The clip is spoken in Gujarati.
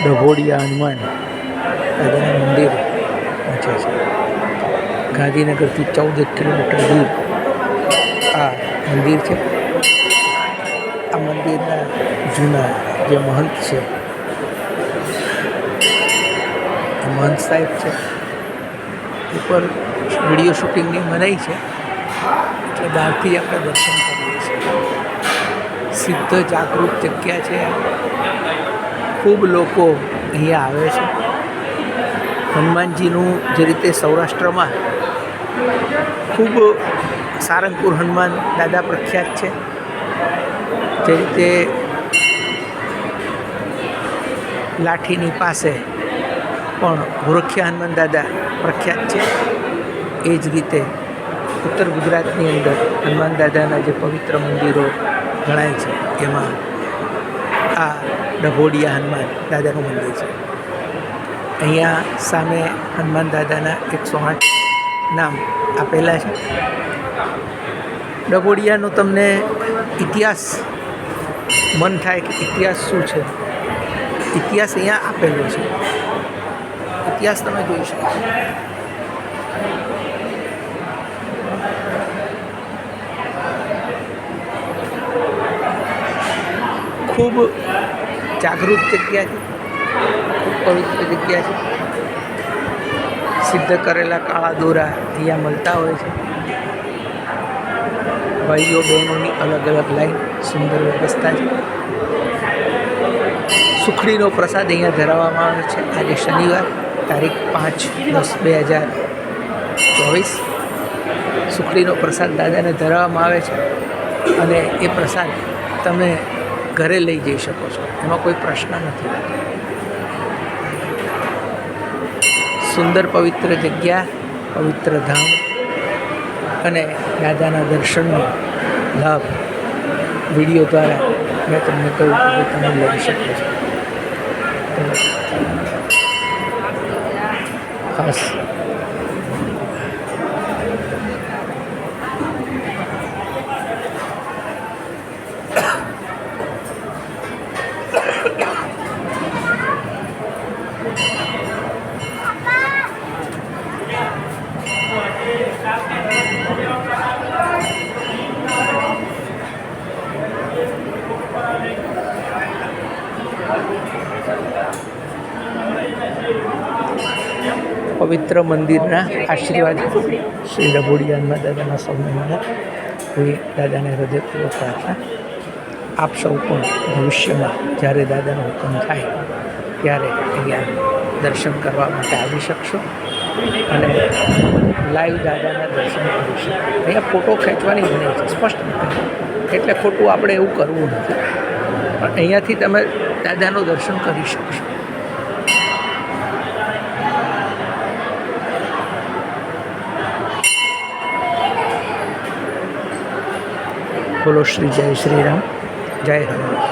ડભોડિયા હનુમાન દાદાના મંદિર પહોંચે છે. ગાંધીનગરથી 14 કિલોમીટર દૂર આ મંદિર છે. આ મંદિરના જૂના જે મહંત છે એ મહંત સાહેબ છે. ઉપર વિડીયો શૂટિંગની મનાઈ છે એટલે બહારથી આપણે દર્શન કરીએ છીએ. સિદ્ધ જાગૃત જગ્યા છે. ખૂબ લોકો અહીંયા આવે છે. હનુમાનજીનું જે રીતે સૌરાષ્ટ્રમાં ખૂબ સારંગપુર હનુમાન દાદા પ્રખ્યાત છે, જે રીતે લાઠીની પાસે પણ ગોરખિયા હનુમાન દાદા પ્રખ્યાત છે. એ જ રીતે ઉત્તર ગુજરાતની અંદર હનુમાન દાદાના જે પવિત્ર મંદિરો ગણાય છે એમાં આ ડભોડિયા હનુમાન દાદાનું મંદિર છે. અહીંયા સામે હનુમાન દાદાના 108 નામ આપેલા છે. ડભોડિયાનો તમને ઇતિહાસ મન થાય કે ઇતિહાસ શું છે, ઇતિહાસ અહીંયા આપેલો છે. ઇતિહાસ તમે જોઈ શકો. ખૂબ જાગૃત જગ્યા છે, ખૂબ પવિત્ર જગ્યા છે. સિદ્ધ કરેલા કાળા દોરા અહીંયા મળતા હોય છે. ભાઈઓ બહેનોની અલગ અલગ લાઈન, સુંદર વ્યવસ્થા છે. સુખડીનો પ્રસાદ અહીંયા ધરાવવામાં આવે છે. આજે શનિવાર તારીખ 5/10/2024 સુખડીનો પ્રસાદ દાદાને ધરાવવામાં આવે છે અને એ પ્રસાદ તમે ઘરે લઈ જઈ શકો છો, એમાં કોઈ પ્રશ્ન નથી. સુંદર પવિત્ર જગ્યા, પવિત્ર ધામ અને દાદાના દર્શનનો લાભ વિડીયો દ્વારા મેં તમને કહ્યું કે તમે લઈ શકો છો. ખાસ પવિત્ર મંદિરના આશીર્વાદ શ્રી ડભોડિયા હનુમાન દાદાના સૌને મળે એવી દાદાને હૃદયપૂર્વક પ્રાર્થના. આપ સૌ પણ ભવિષ્યમાં જ્યારે દાદાનો હુકમ થાય ત્યારે અહીંયા દર્શન કરવા માટે આવી શકશો અને લાઈવ દાદાના દર્શન કરી શકો. અહીંયા ફોટો ખેંચવાની મનાઈ છે, સ્પષ્ટ નથી, એટલે ખોટું આપણે એવું કરવું નથી. પણ અહીંયાથી તમે દાદાનું દર્શન કરી શકશો. બોલો શ્રી જય શ્રી રામ, જય હનુમાન.